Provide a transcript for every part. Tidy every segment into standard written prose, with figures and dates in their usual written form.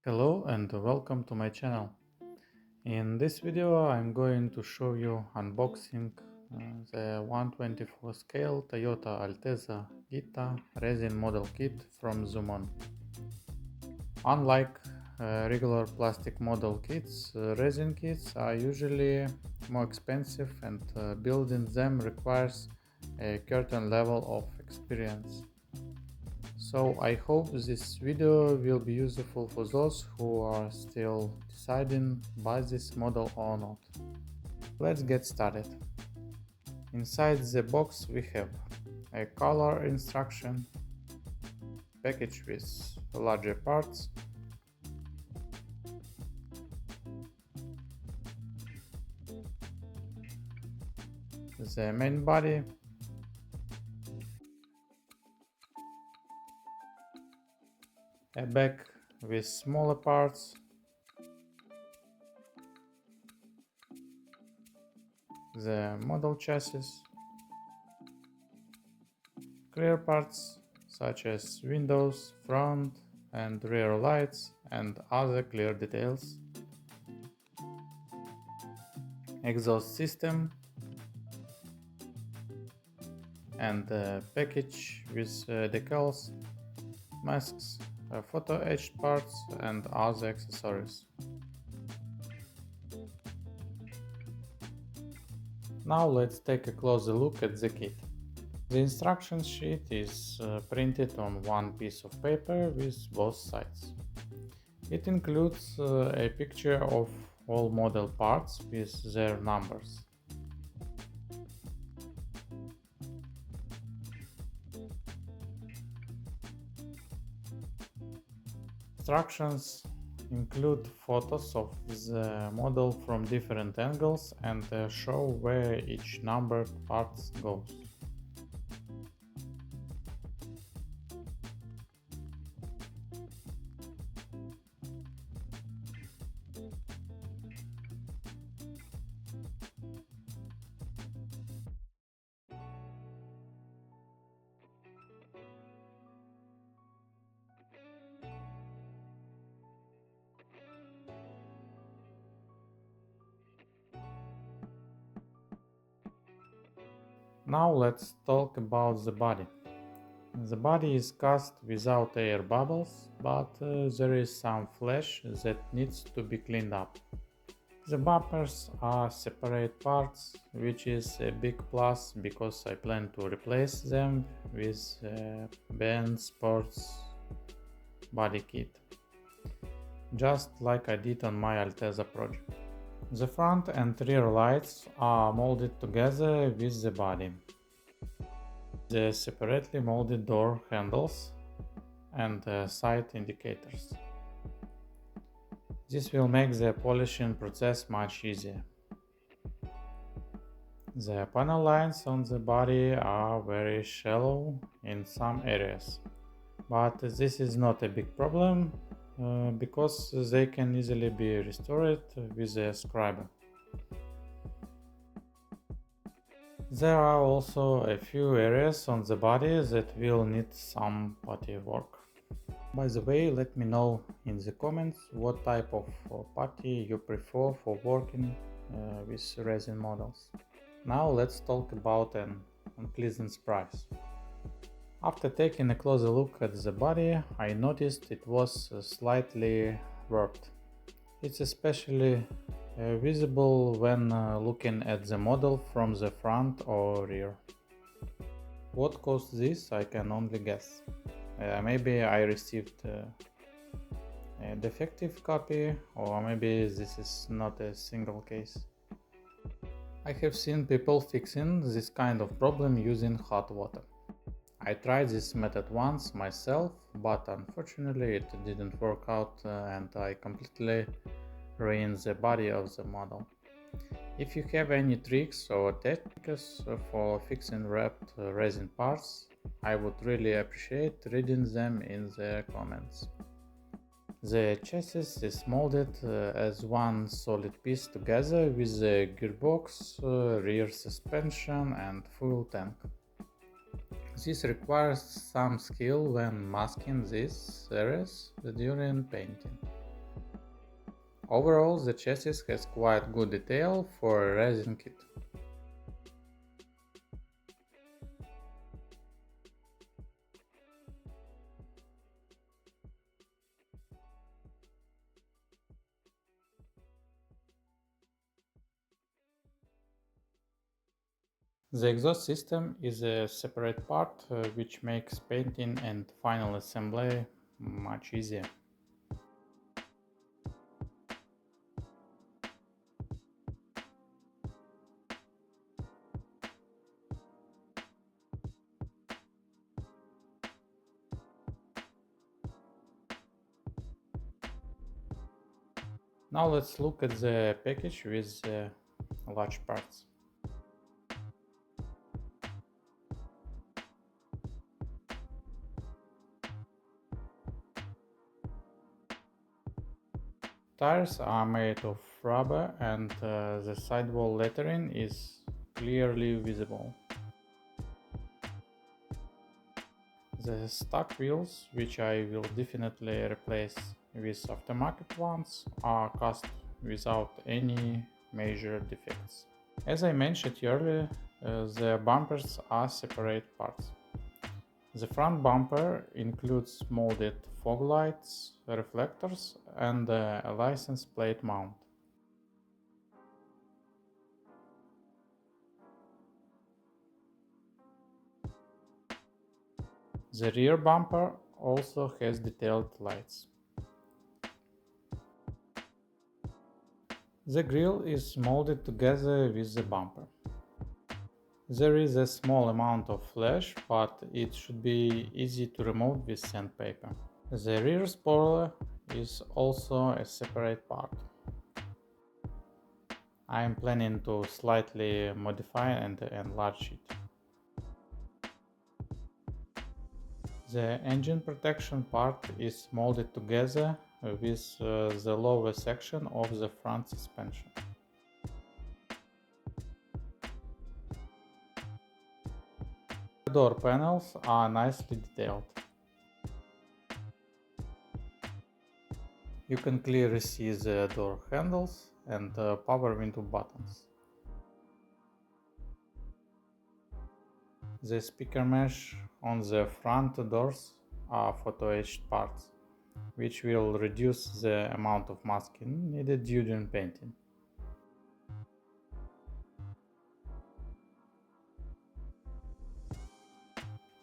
Hello and welcome to my channel. In this video I'm going to show you unboxing the 124 scale Toyota Altezza Gita resin model kit from Zoom On. Unlike regular plastic model kits, resin kits are usually more expensive and building them requires a certain level of experience. So I hope this video will be useful for those who are still deciding buy this model or not. Let's get started. Inside the box we have a color instruction, package with larger parts, the main body, a bag with smaller parts, the model chassis, clear parts such as windows, front and rear lights and other clear details, exhaust system, and a package with decals, masks, photo-etched parts and other accessories. Now let's take a closer look at the kit. The instruction sheet is printed on one piece of paper with both sides. It includes a picture of all model parts with their numbers. Instructions include photos of the model from different angles and show where each numbered part goes. Now let's talk about the body. The body is cast without air bubbles, but there is some flesh that needs to be cleaned up. The bumpers are separate parts, which is a big plus because I plan to replace them with Ben Sports body kit, just like I did on my Altezza project. The front and rear lights are molded together with the body. The separately molded door handles and side indicators. This will make the polishing process much easier. The panel lines on the body are very shallow in some areas, but this is not a big problem because they can easily be restored with a scriber. There are also a few areas on the body that will need some putty work. By the way, let me know in the comments what type of putty you prefer for working with resin models. Now let's talk about an unpleasant surprise. After taking a closer look at the body, I noticed it was slightly warped. It's especially visible when looking at the model from the front or rear. What caused this, I can only guess. Maybe I received a defective copy, or maybe this is not a single case. I have seen people fixing this kind of problem using hot water. I tried this method once myself, but unfortunately it didn't work out and I completely ruined the body of the model. If you have any tricks or techniques for fixing wrapped resin parts, I would really appreciate reading them in the comments. The chassis is molded as one solid piece together with the gearbox, rear suspension and fuel tank. This requires some skill when masking these areas during painting. Overall, the chassis has quite good detail for a resin kit. The exhaust system is a separate part which makes painting and final assembly much easier. Now let's look at the package with the large parts. Tires are made of rubber and the sidewall lettering is clearly visible. The stock wheels, which I will definitely replace with aftermarket ones, are cast without any major defects. As I mentioned earlier, the bumpers are separate parts. The front bumper includes molded fog lights, reflectors, and a license plate mount. The rear bumper also has detailed lights. The grille is molded together with the bumper. There is a small amount of flash, but it should be easy to remove with sandpaper. The rear spoiler is also a separate part. I am planning to slightly modify and enlarge it. The engine protection part is molded together with the lower section of the front suspension. The door panels are nicely detailed. You can clearly see the door handles and power window buttons. The speaker mesh on the front doors are photo-etched parts, which will reduce the amount of masking needed during painting.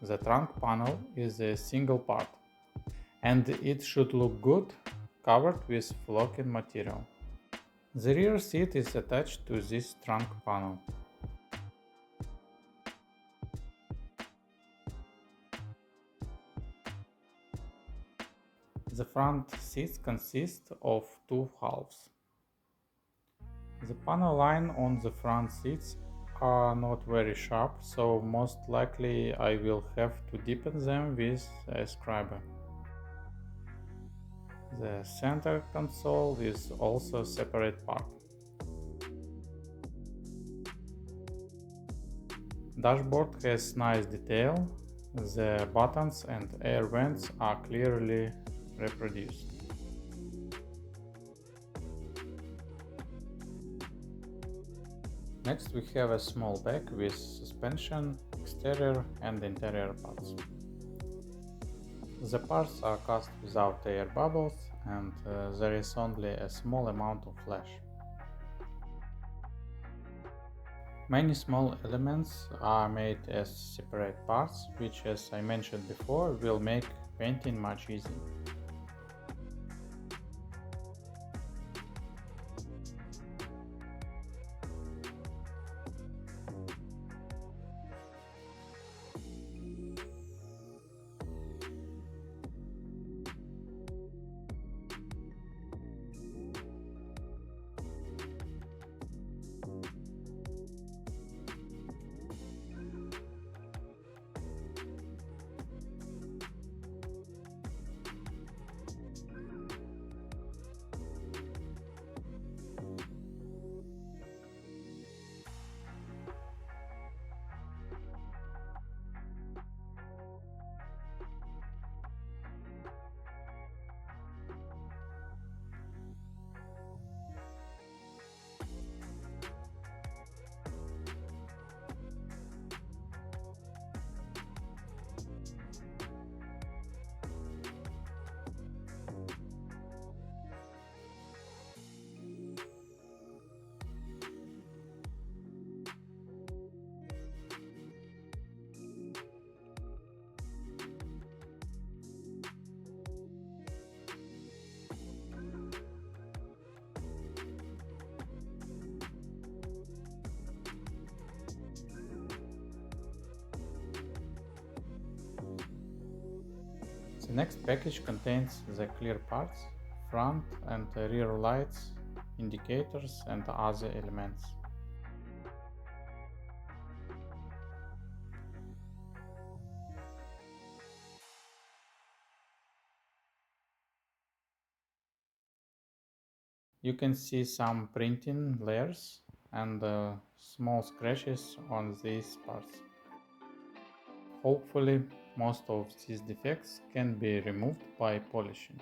The trunk panel is a single part, and it should look good covered with flocking material. The rear seat is attached to this trunk panel. The front seats consist of two halves. The panel line on the front seats are not very sharp, so most likely I will have to deepen them with a scriber. The center console is also a separate part. Dashboard has nice detail. The buttons and air vents are clearly reproduced. Next we have a small bag with suspension, exterior and interior parts. The parts are cast without air bubbles and there is only a small amount of flash. Many small elements are made as separate parts, which, as I mentioned before, will make painting much easier. The next package contains the clear parts, front and rear lights, indicators and other elements. You can see some printing layers and small scratches on these parts. Hopefully, most of these defects can be removed by polishing.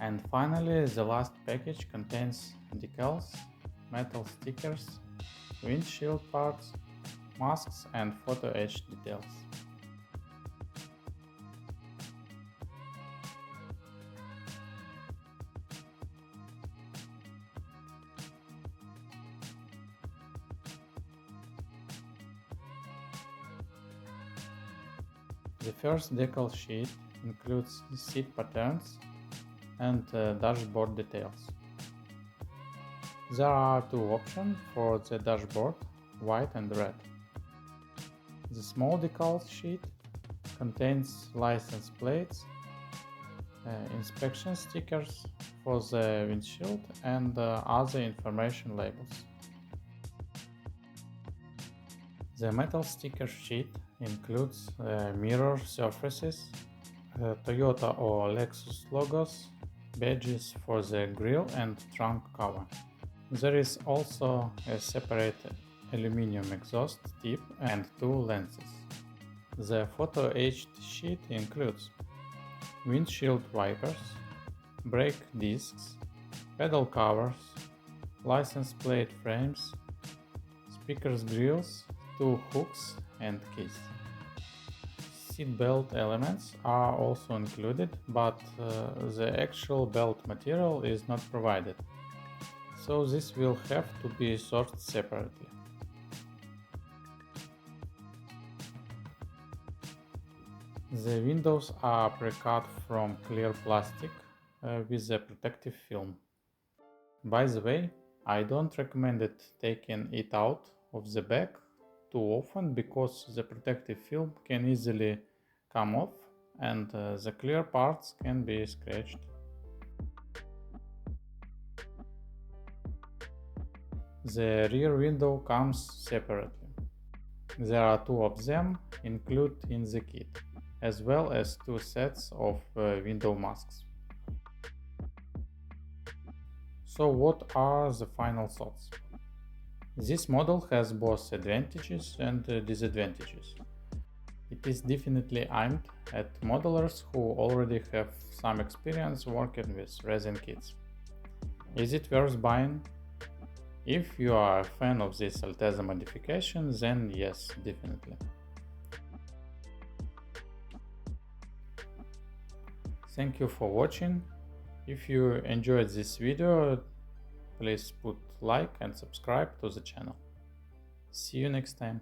And finally, the last package contains decals, metal stickers, windshield parts, masks and photo-etched details. The first decal sheet includes seat patterns and dashboard details. There are two options for the dashboard, white and red. The small decal sheet contains license plates, inspection stickers for the windshield and other information labels. The metal sticker sheet includes mirror surfaces, Toyota or Lexus logos, badges for the grille and trunk cover. There is also a separate aluminum exhaust tip and two lenses. The photo-etched sheet includes windshield wipers, brake discs, pedal covers, license plate frames, speakers grills, two hooks and keys. Seat belt elements are also included, but the actual belt material is not provided, so this will have to be sourced separately. The windows are pre-cut from clear plastic with a protective film. By the way, I don't recommend taking it out of the back too often because the protective film can easily come off and the clear parts can be scratched. The rear window comes separately. There are two of them included in the kit, as well as two sets of window masks. So what are the final thoughts? This model has both advantages and disadvantages. It is definitely aimed at modelers who already have some experience working with resin kits. Is it worth buying? If you are a fan of this Altezza modification, then yes, definitely. Thank you for watching. If you enjoyed this video, please put like and subscribe to the channel. See you next time.